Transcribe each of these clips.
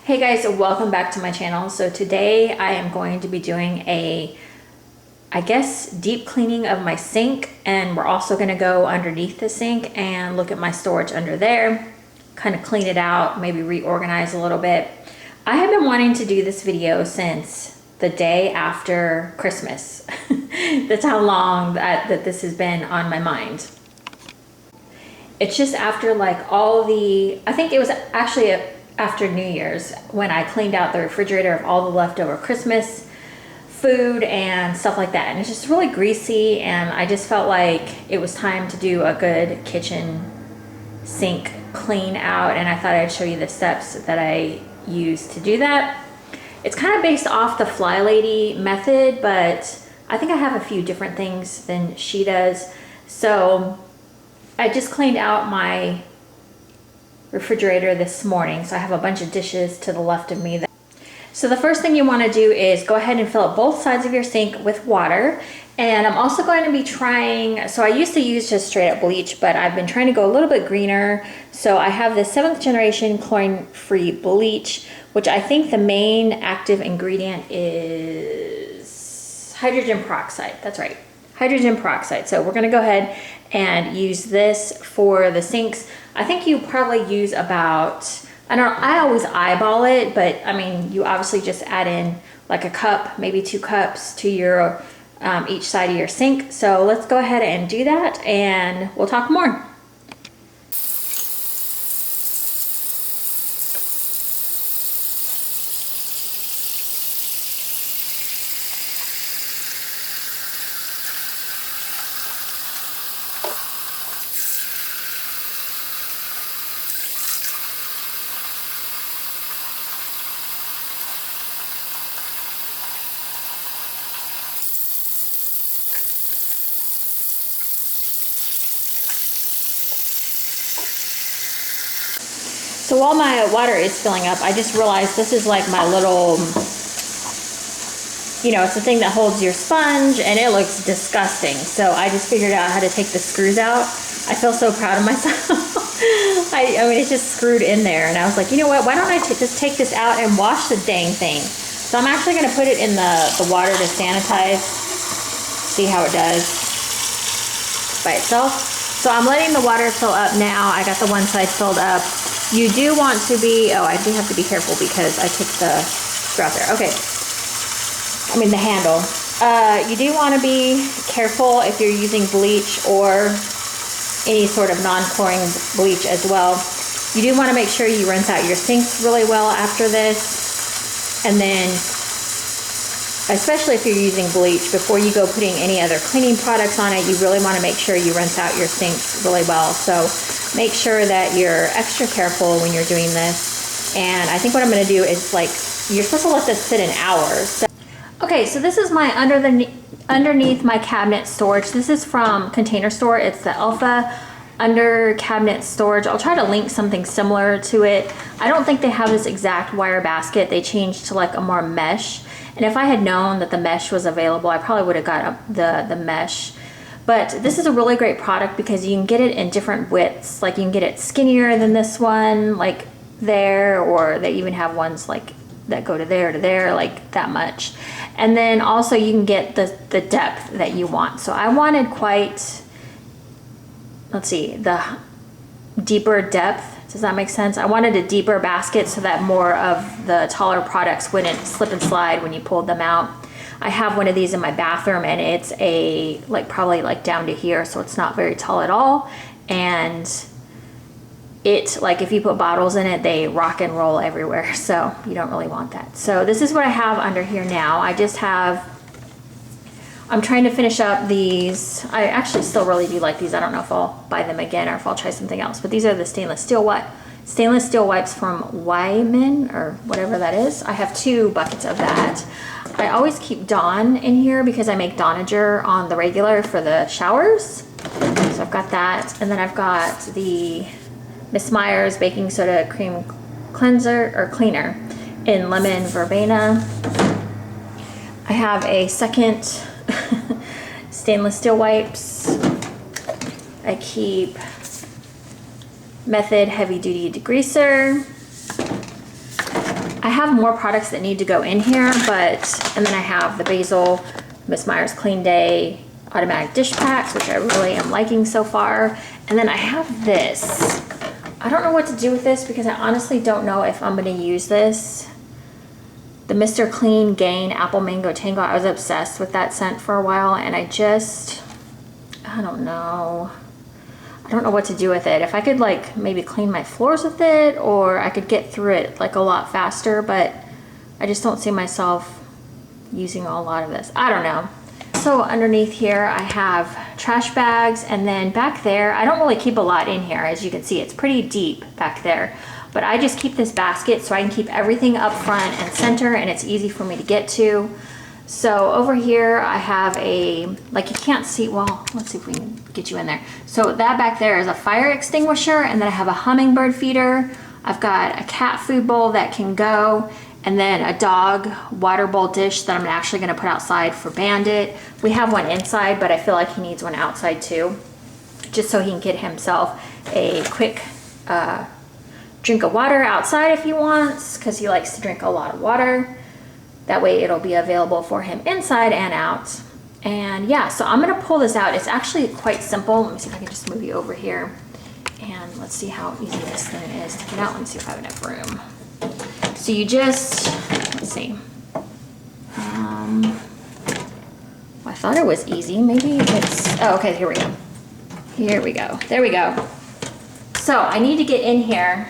Hey guys, welcome back to my channel. So today I am going to be doing a, I guess, deep cleaning of my sink, and we're also going to go underneath the sink and look at my storage under there, kind of clean it out, maybe reorganize a little bit. I have been wanting to do this video since the day after Christmas. That's how long that this has been on my mind. It's just after like all the, I think it was actually after New Year's when I cleaned out the refrigerator of all the leftover Christmas food and stuff like that. And it's just really greasy, and I just felt like it was time to do a good kitchen sink clean out, and I thought I'd show you the steps that I use to do that. It's kind of based off the Flylady method, but I think I have a few different things than she does. So I just cleaned out my refrigerator this morning, so I have a bunch of dishes to the left of me. So the first thing you want to do is go ahead and fill up both sides of your sink with water. And I'm also going to be trying, so I used to use just straight up bleach, but I've been trying to go a little bit greener. So I have the 7th generation chlorine-free bleach, which I think the main active ingredient is hydrogen peroxide. That's right, hydrogen peroxide. So we're going to go ahead and use this for the sinks. I think you probably use about, I always eyeball it, but I mean, you obviously just add in like a cup, maybe 2 cups to your each side of your sink. So let's go ahead and do that, and we'll talk more. So while my water is filling up, I just realized this is like my little, you know, it's the thing that holds your sponge, and it looks disgusting. So I just figured out how to take the screws out. I feel so proud of myself. I mean, it's just screwed in there, and I was like, you know what, why don't I just take this out and wash the dang thing? So I'm actually gonna put it in the water to sanitize, see how it does by itself. So I'm letting the water fill up now. I got the one side filled up. You do want to be, oh, I do have to be careful because I took the screw out there. Okay, I mean the handle. You do want to be careful if you're using bleach or any sort of non-chlorine bleach as well. You do want to make sure you rinse out your sinks really well after this. And then, especially if you're using bleach, before you go putting any other cleaning products on it, you really want to make sure you rinse out your sinks really well. So make sure that you're extra careful when you're doing this. And I think what I'm going to do is, like, you're supposed to let this sit an hour. So, okay, so this is my underneath my cabinet storage. This is from Container Store. It's the Alpha under cabinet storage. I'll try to link something similar to it. I don't think they have this exact wire basket. They changed to like a more mesh. And if I had known that the mesh was available, I probably would have got the mesh. But this is a really great product because you can get it in different widths. Like you can get it skinnier than this one, like there, or they even have ones like that go to there, like that much. And then also you can get the depth that you want. So I wanted quite, let's see, the deeper depth. Does that make sense? I wanted a deeper basket so that more of the taller products wouldn't slip and slide when you pulled them out. I have one of these in my bathroom, and it's probably like down to here, so it's not very tall at all. And it, like, if you put bottles in it, they rock and roll everywhere, so you don't really want that. So this is what I have under here now. I'm trying to finish up these. I actually still really do like these. I don't know if I'll buy them again or if I'll try something else, but these are the stainless steel wipes from Wyman or whatever that is. I have 2 buckets of that. I always keep Dawn in here because I make Dawnager on the regular for the showers. So I've got that, and then I've got the Miss Meyers baking soda cream cleanser or cleaner in lemon verbena. I have a second stainless steel wipes. I keep Method heavy duty degreaser. I have more products that need to go in here, and then I have the basil, Miss Meyer's Clean Day automatic dish packs, which I really am liking so far. And then I have this. I don't know what to do with this because I honestly don't know if I'm gonna use this. The Mr. Clean Gain Apple Mango Tango. I was obsessed with that scent for a while, and I don't know. I don't know what to do with it. If I could like maybe clean my floors with it, or I could get through it like a lot faster, but I just don't see myself using a lot of this. I don't know. So underneath here I have trash bags, and then back there, I don't really keep a lot in here. As you can see, it's pretty deep back there, but I just keep this basket so I can keep everything up front and center, and it's easy for me to get to. So over here I have like you can't see, well, let's see if we can get you in there. So that back there is a fire extinguisher, and then I have a hummingbird feeder. I've got a cat food bowl that can go, and then a dog water bowl dish that I'm actually gonna put outside for Bandit. We have one inside, but I feel like he needs one outside too, just so he can get himself a quick drink of water outside if he wants, because he likes to drink a lot of water. That way it'll be available for him inside and out. And yeah, so I'm gonna pull this out. It's actually quite simple. Let me see if I can just move you over here. And let's see how easy this thing is to get out. Let me see if I have enough room. So you just, let's see. I thought it was easy. Maybe it's, oh, okay, here we go. Here we go. There we go. So I need to get in here,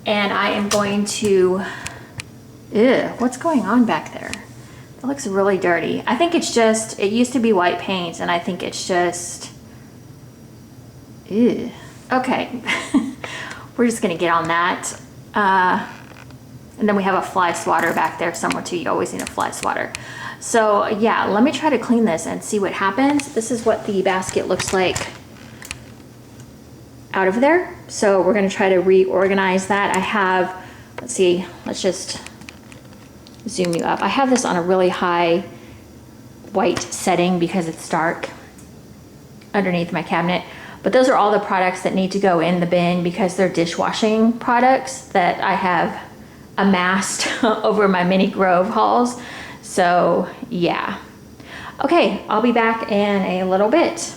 and I am going to, ew, what's going on back there? That looks really dirty. I think it's just, it used to be white paint, and I think it's just, ew. Okay, we're just gonna get on that. And then we have a fly swatter back there somewhere too. You always need a fly swatter. So yeah, let me try to clean this and see what happens. This is what the basket looks like out of there. So we're gonna try to reorganize that. I have, let's see, let's just zoom you up. I have this on a really high white setting because it's dark underneath my cabinet. But those are all the products that need to go in the bin because they're dishwashing products that I have amassed over my mini Grove hauls. So yeah. Okay, I'll be back in a little bit.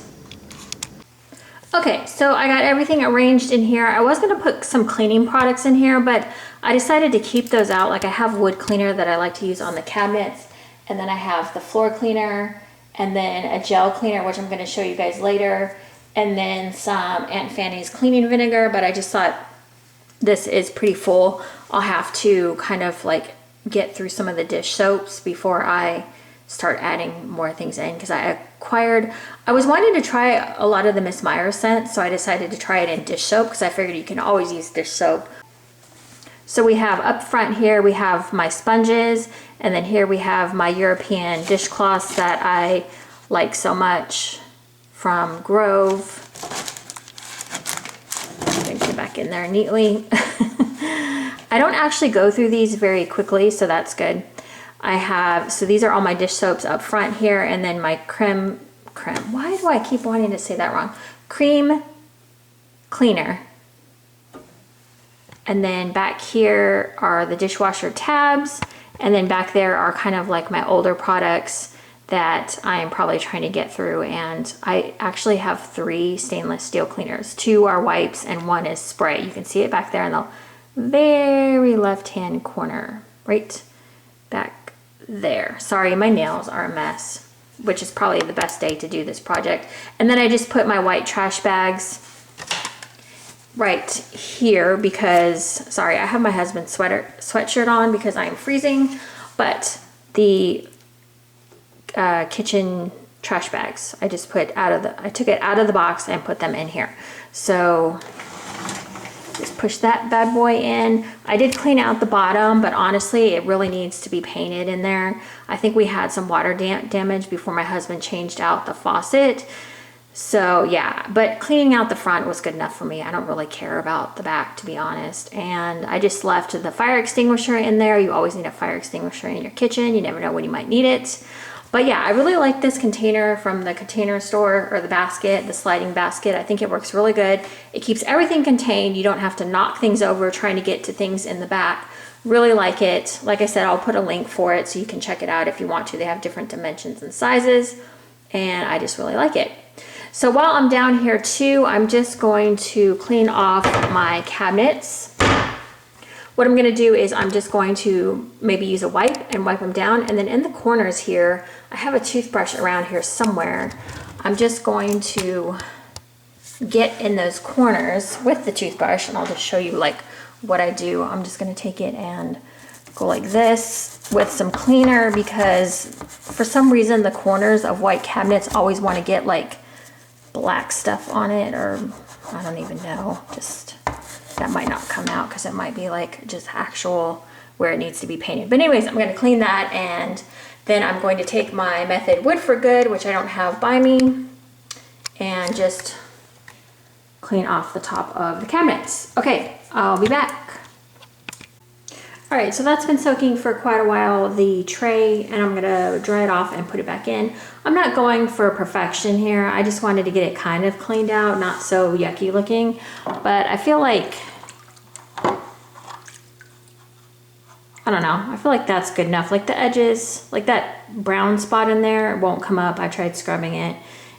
Okay, so I got everything arranged in here. I was gonna put some cleaning products in here, but I decided to keep those out. Like I have wood cleaner that I like to use on the cabinets, and then I have the floor cleaner, and then a gel cleaner, which I'm gonna show you guys later, and then some Aunt Fanny's cleaning vinegar, but I just thought this is pretty full. I'll have to kind of like get through some of the dish soaps before I start adding more things in, because I was wanting to try a lot of the Miss Meyers scent, so I decided to try it in dish soap because I figured you can always use dish soap. So we have up front here, we have my sponges, and then here we have my European dishcloths that I like so much from Grove. Get it back in there neatly. I don't actually go through these very quickly, so that's good. I have, so these are all my dish soaps up front here, and then my creme, why do I keep wanting to say that wrong? Cream cleaner. And then back here are the dishwasher tabs, and then back there are kind of like my older products that I am probably trying to get through. And I actually have 3 stainless steel cleaners. 2 are wipes and 1 is spray. You can see it back there in the very left-hand corner, right back there. Sorry, my nails are a mess, which is probably the best day to do this project. And then I just put my white trash bags right here because, sorry, I have my husband's sweatshirt on because I'm freezing, but the kitchen trash bags, I just put I took it out of the box and put them in here. So just push that bad boy in. I did clean out the bottom, but honestly, it really needs to be painted in there. I think we had some water damage before my husband changed out the faucet. So yeah, but cleaning out the front was good enough for me. I don't really care about the back, to be honest. And I just left the fire extinguisher in there. You always need a fire extinguisher in your kitchen. You never know when you might need it. But yeah, I really like this container from the Container Store, or the basket, the sliding basket. I think it works really good. It keeps everything contained. You don't have to knock things over trying to get to things in the back. Really like it. Like I said, I'll put a link for it so you can check it out if you want to. They have different dimensions and sizes, and I just really like it. So while I'm down here too, I'm just going to clean off my cabinets. What I'm gonna do is I'm just going to maybe use a wipe and wipe them down. And then in the corners here, I have a toothbrush around here somewhere. I'm just going to get in those corners with the toothbrush, and I'll just show you like what I do. I'm just gonna take it and go like this with some cleaner, because for some reason the corners of white cabinets always wanna get like black stuff on it, or I don't even know, just that might not come out because it might be like just actual where it needs to be painted. But anyways, I'm going to clean that, and then I'm going to take my Method Wood for Good, which I don't have by me, and just clean off the top of the cabinets. Okay, I'll be back. All right, so that's been soaking for quite a while, the tray, and I'm gonna dry it off and put it back in. I'm not going for perfection here. I just wanted to get it kind of cleaned out, not so yucky looking, but I feel like, I don't know, I feel like that's good enough. Like the edges, like that brown spot in there, it won't come up. I tried scrubbing it.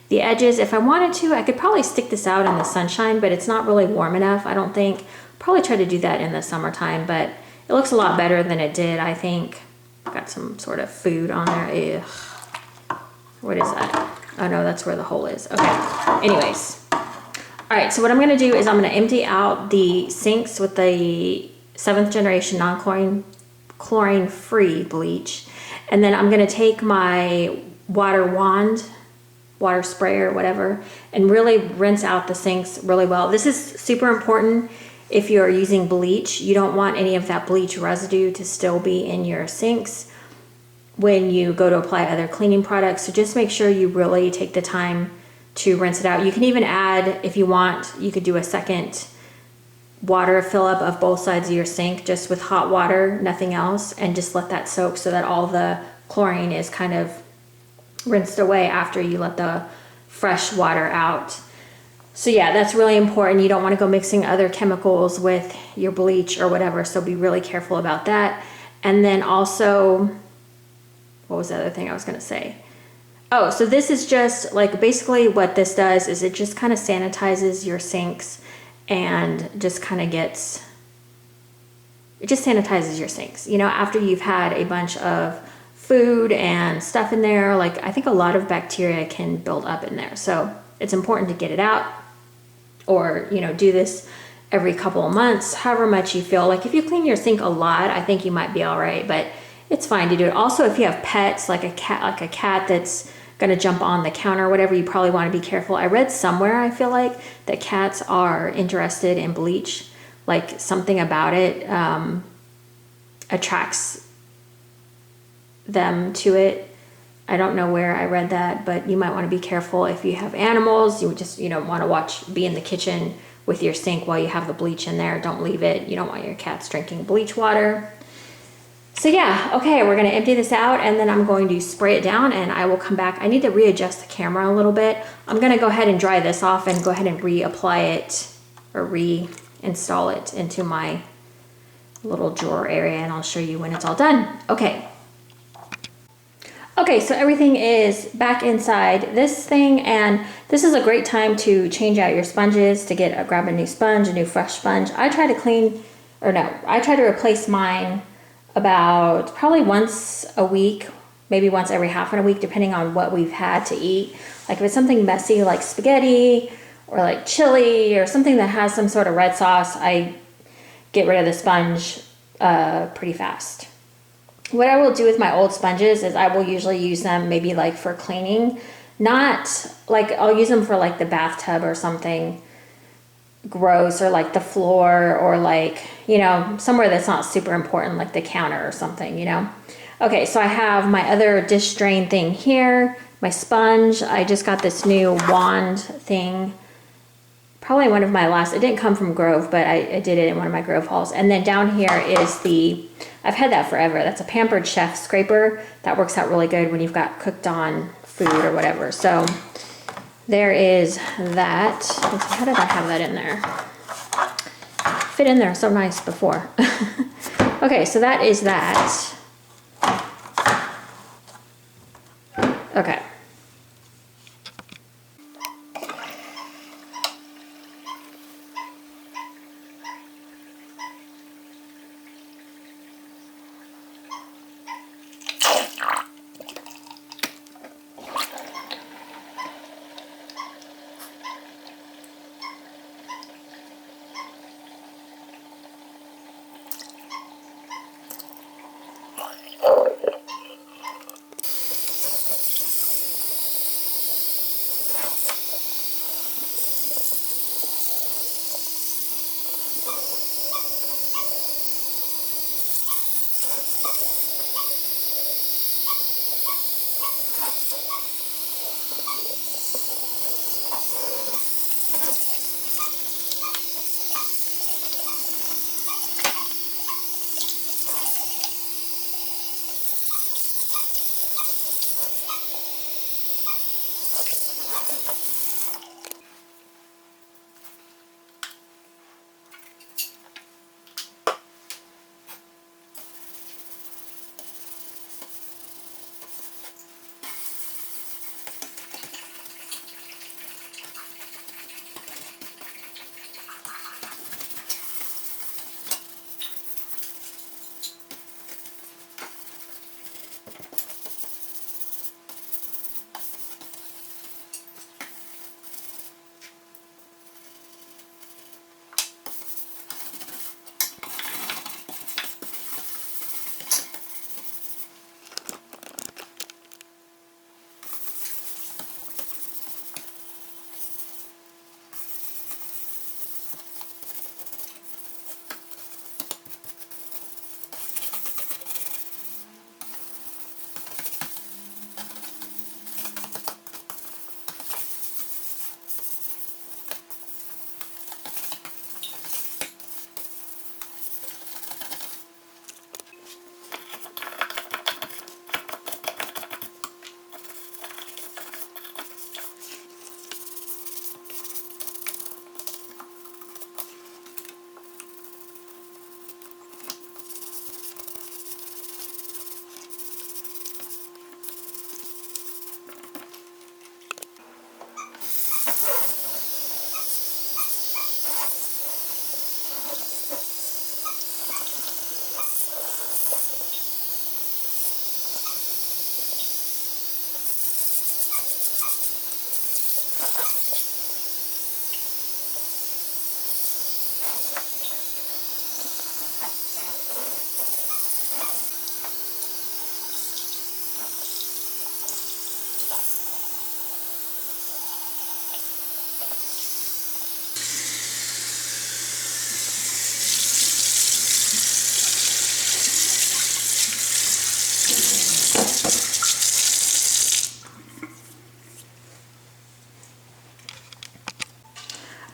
The edges, if I wanted to, I could probably stick this out in the sunshine, but it's not really warm enough, I don't think. Probably try to do that in the summertime, but it looks a lot better than it did, I think. Got some sort of food on there. Ugh. What is that? Oh no, that's where the hole is. Okay, anyways. All right, so what I'm gonna do is I'm gonna empty out the sinks with the 7th generation non-chlorine free bleach. And then I'm gonna take my water wand, water sprayer, whatever, and really rinse out the sinks really well. This is super important. If you're using bleach, you don't want any of that bleach residue to still be in your sinks when you go to apply other cleaning products. So just make sure you really take the time to rinse it out. You can even add, if you want, you could do a second water fill up of both sides of your sink just with hot water, nothing else, and just let that soak so that all the chlorine is kind of rinsed away after you let the fresh water out. So yeah, that's really important. You don't want to go mixing other chemicals with your bleach or whatever, so be really careful about that. And then also, what was the other thing I was going to say? Oh, so this is just like, basically what this does is it just kind of sanitizes your sinks, and just kind of gets, it just sanitizes your sinks. You know, after you've had a bunch of food and stuff in there, like I think a lot of bacteria can build up in there. So it's important to get it out, or, you know, do this every couple of months, however much you feel. Like if you clean your sink a lot, I think you might be all right, but it's fine to do it. Also, if you have pets, like a cat that's gonna jump on the counter or whatever, you probably want to be careful. I read somewhere, I feel like, that cats are interested in bleach, like something about it attracts them to it. I don't know where I read that, but you might want to be careful if you have animals. You just, you don't want to be in the kitchen with your sink while you have the bleach in there. Don't leave it. You don't want your cats drinking bleach water. So yeah, okay, we're going to empty this out, and then I'm going to spray it down, and I will come back. I need to readjust the camera a little bit. I'm going to go ahead and dry this off and go ahead and reapply it, or reinstall it into my little drawer area, and I'll show you when it's all done. Okay. Okay, so everything is back inside this thing, and this is a great time to change out your sponges, to grab a new sponge, a new fresh sponge. I try to replace mine about probably once a week, maybe once every half a week, depending on what we've had to eat. Like if it's something messy like spaghetti or like chili or something that has some sort of red sauce, I get rid of the sponge pretty fast. What I will do with my old sponges is I will usually use them maybe like for cleaning, not like, I'll use them for like the bathtub or something gross, or like the floor, or like, you know, somewhere that's not super important, like the counter or something, you know. Okay, so I have my other dish drain thing here, my sponge. I just got this new wand thing, probably one of my last, it didn't come from Grove, but I did it in one of my Grove hauls. And then down here is I've had that forever. That's a Pampered Chef scraper. That works out really good when you've got cooked on food or whatever. So there is that. How did I have that in there? Fit in there so nice before. Okay, so that is that. Okay.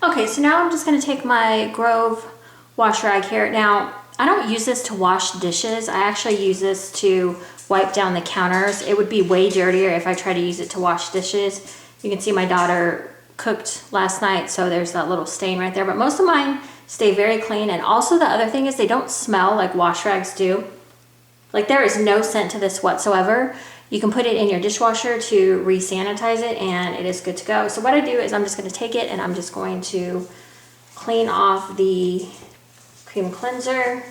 Okay, so now I'm just gonna take my Grove wash rag here. Now, I don't use this to wash dishes. I actually use this to wipe down the counters. It would be way dirtier if I try to use it to wash dishes. You can see my daughter cooked last night, so there's that little stain right there. But most of mine stay very clean. And also the other thing is they don't smell like wash rags do. Like there is no scent to this whatsoever. You can put it in your dishwasher to re-sanitize it and it is good to go. So what I do is I'm just going to take it and I'm just going to clean off the cream cleanser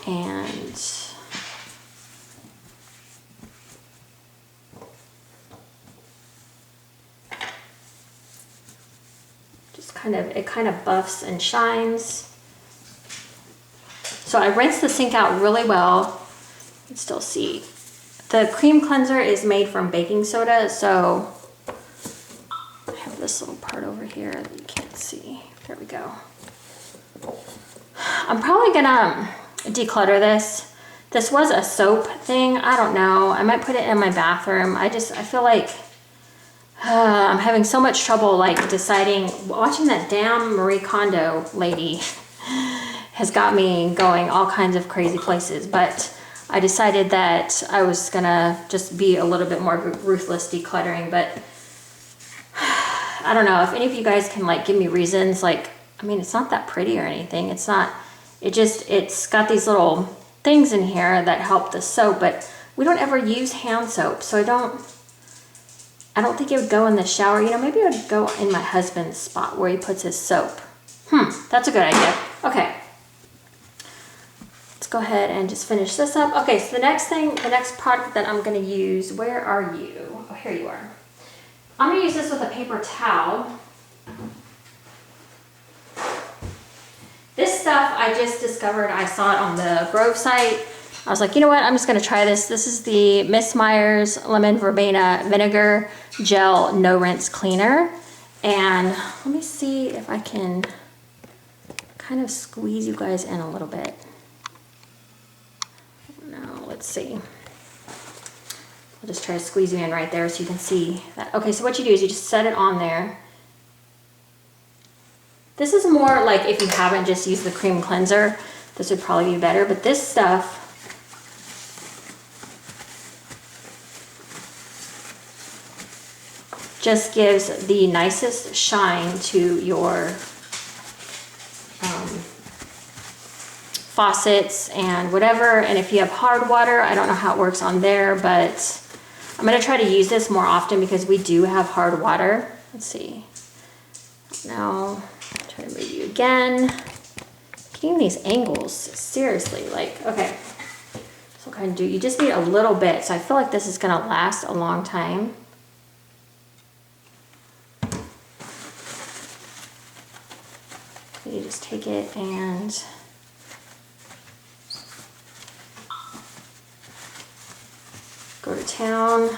and just it kind of buffs and shines. So I rinse the sink out really well. You can still see. The cream cleanser is made from baking soda, so I have this little part over here that you can't see. There we go. I'm probably gonna declutter this. This was a soap thing. I don't know. I might put it in my bathroom. I feel like I'm having so much trouble like deciding, watching that damn Marie Kondo lady has got me going all kinds of crazy places, but I decided that I was gonna just be a little bit more ruthless decluttering. But I don't know if any of you guys can like give me reasons. Like, I mean, it's not that pretty or anything. It's not, it's got these little things in here that help the soap, but we don't ever use hand soap. So I don't think it would go in the shower. You know, maybe it would go in my husband's spot where he puts his soap. That's a good idea. Okay. Let's go ahead and just finish this up. Okay, so the next product that I'm gonna use, where are you? Oh, here you are. I'm gonna use this with a paper towel. This stuff I just discovered, I saw it on the Grove site. I was like, you know what, I'm just gonna try this. This is the Miss Meyers Lemon Verbena Vinegar Gel No Rinse Cleaner. And let me see if I can kind of squeeze you guys in a little bit. Now, let's see. I'll just try to squeeze you in right there so you can see that. Okay, so what you do is you just set it on there. This is more like if you haven't just used the cream cleanser, this would probably be better, but this stuff just gives the nicest shine to your faucets and whatever. And if you have hard water, I don't know how it works on there, but I'm gonna try to use this more often because we do have hard water. Let's see. Now, try to move you again. Getting these angles, seriously, like, okay. So what can I do? You just need a little bit. So I feel like this is gonna last a long time. You just take it and go to town.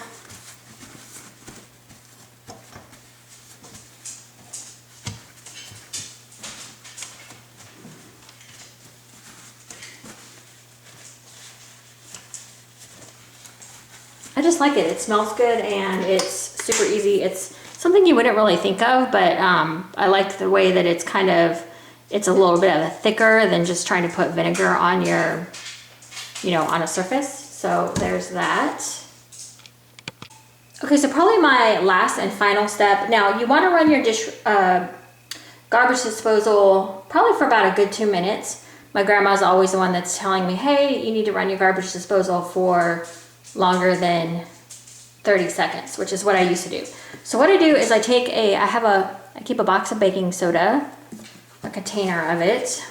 I just like it. It smells good and it's super easy. It's something you wouldn't really think of, but I like the way that it's kind of, it's a little bit of a thicker than just trying to put vinegar on your, you know, on a surface. So there's that. Okay, so probably my last and final step. Now you want to run your garbage disposal probably for about a good 2 minutes. My grandma's always the one that's telling me, hey, you need to run your garbage disposal for longer than 30 seconds, which is what I used to do. So what I do is I keep a box of baking soda, a container of it.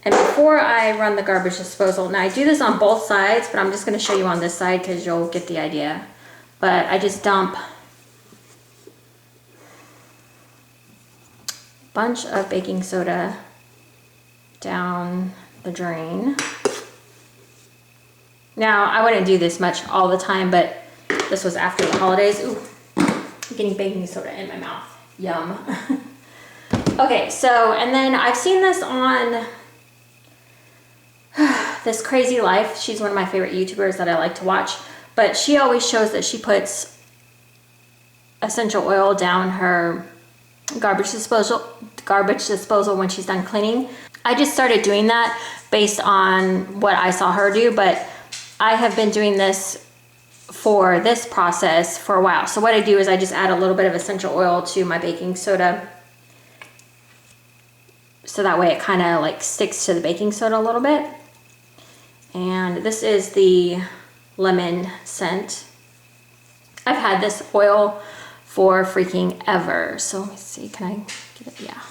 And before I run the garbage disposal, now I do this on both sides, but I'm just gonna show you on this side because you'll get the idea. But I just dump a bunch of baking soda down the drain. Now, I wouldn't do this much all the time, but this was after the holidays. Ooh, I'm getting baking soda in my mouth. Yum. Okay, so, and then I've seen this on This Crazy Life. She's one of my favorite YouTubers that I like to watch, but she always shows that she puts essential oil down her garbage disposal when she's done cleaning. I just started doing that based on what I saw her do, but I have been doing this for this process for a while. So what I do is I just add a little bit of essential oil to my baking soda, so that way it kind of like sticks to the baking soda a little bit. And this is the lemon scent. I've had this oil for freaking ever. So let me see, can I get it? Yeah,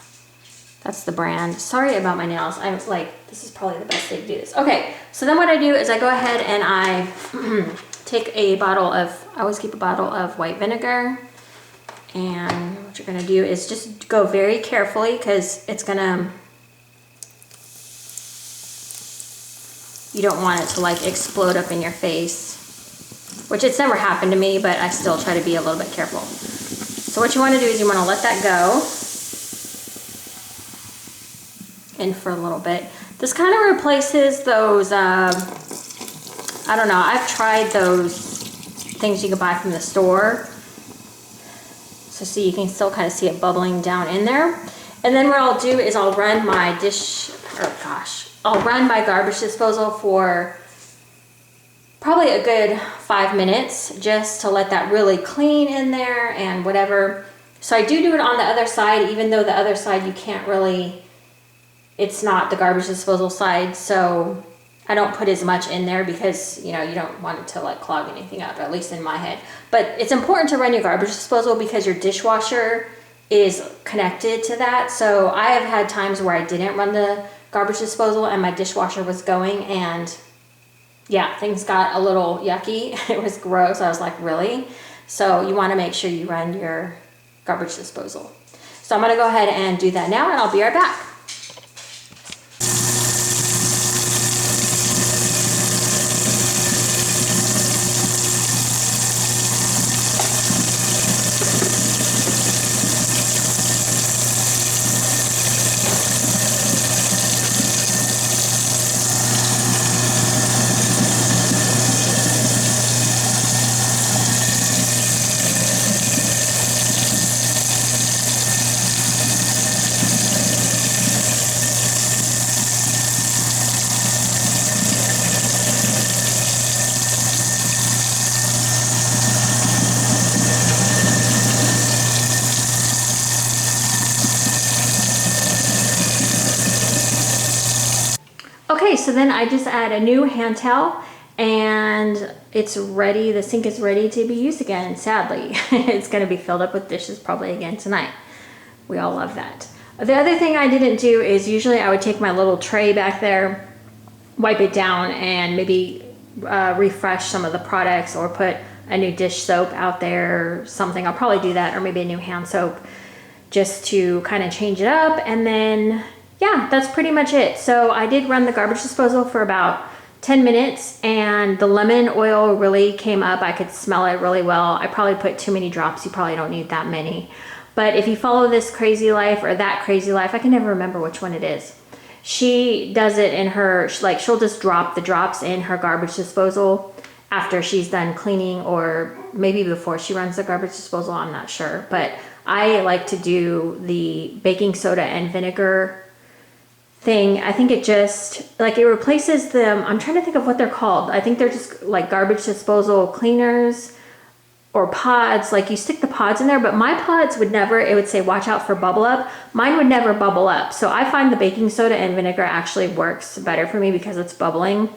that's the brand. Sorry about my nails. I'm like, this is probably the best way to do this. Okay, so then what I do is I go ahead and I take a bottle of, I always keep a bottle of white vinegar. And what you're gonna do is just go very carefully because it's gonna, you don't want it to like explode up in your face, which it's never happened to me, but I still try to be a little bit careful. So what you wanna do is you wanna let that go in for a little bit. This kind of replaces those, I don't know, I've tried those things you can buy from the store. So see, you can still kind of see it bubbling down in there. And then what I'll do is I'll run my I'll run my garbage disposal for probably a good 5 minutes just to let that really clean in there and whatever. So I do it on the other side, even though the other side you can't really, it's not the garbage disposal side. So I don't put as much in there because, you know, you don't want it to like clog anything up, at least in my head. But it's important to run your garbage disposal because your dishwasher is connected to that. So I have had times where I didn't run the garbage disposal and my dishwasher was going, and yeah, things got a little yucky. It was gross. I was like, really? So you want to make sure you run your garbage disposal. So I'm going to go ahead and do that now, and I'll be right back. Okay, so then I just add a new hand towel and it's ready. The sink is ready to be used again, sadly. It's gonna be filled up with dishes probably again tonight. We all love that. The other thing I didn't do is usually I would take my little tray back there, wipe it down, and maybe refresh some of the products or put a new dish soap out there or something. I'll probably do that, or maybe a new hand soap just to kind of change it up. And then yeah, that's pretty much it. So I did run the garbage disposal for about 10 minutes and the lemon oil really came up. I could smell it really well. I probably put too many drops. You probably don't need that many. But if you follow this crazy life or that crazy life, I can never remember which one it is. She does it in her, like she'll just drop the drops in her garbage disposal after she's done cleaning, or maybe before she runs the garbage disposal, I'm not sure. But I like to do the baking soda and vinegar thing. I think it just, like, it replaces them. I'm trying to think of what they're called. I think they're just like garbage disposal cleaners or pods. Like you stick the pods in there, but my pods would never, it would say watch out for bubble up. Mine would never bubble up. So I find the baking soda and vinegar actually works better for me because it's bubbling.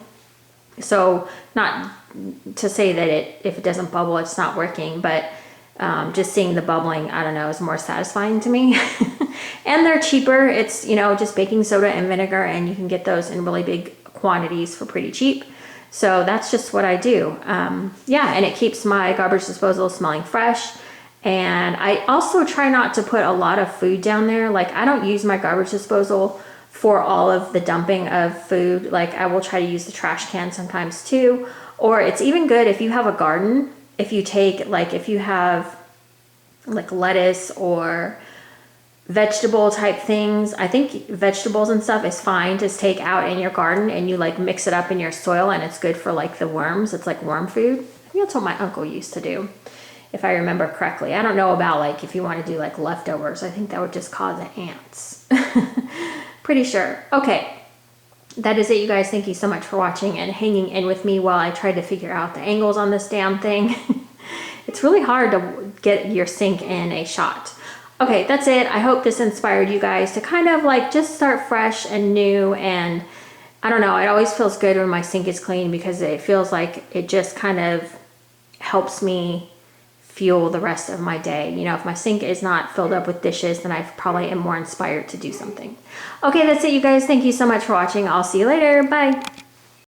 So not to say that if it doesn't bubble, it's not working, but just seeing the bubbling, I don't know, is more satisfying to me. And they're cheaper. It's, you know, just baking soda and vinegar, and you can get those in really big quantities for pretty cheap. So that's just what I do. Yeah, and it keeps my garbage disposal smelling fresh. And I also try not to put a lot of food down there. Like I don't use my garbage disposal for all of the dumping of food. Like I will try to use the trash can sometimes too. Or it's even good if you have a garden. If you take, like, if you have like lettuce or vegetable type things, I think vegetables and stuff is fine to take out in your garden, and you like mix it up in your soil, and it's good for like the worms. It's like worm food. I think that's what my uncle used to do, if I remember correctly. I don't know about like if you want to do like leftovers. I think that would just cause ants. Pretty sure. Okay. That is it, you guys. Thank you so much for watching and hanging in with me while I tried to figure out the angles on this damn thing. It's really hard to get your sink in a shot. Okay, that's it. I hope this inspired you guys to kind of like just start fresh and new. And I don't know, it always feels good when my sink is clean because it feels like it just kind of helps me fuel the rest of my day. You know, if my sink is not filled up with dishes, then I probably am more inspired to do something. Okay, that's it, you guys. Thank you so much for watching. I'll see you later. Bye.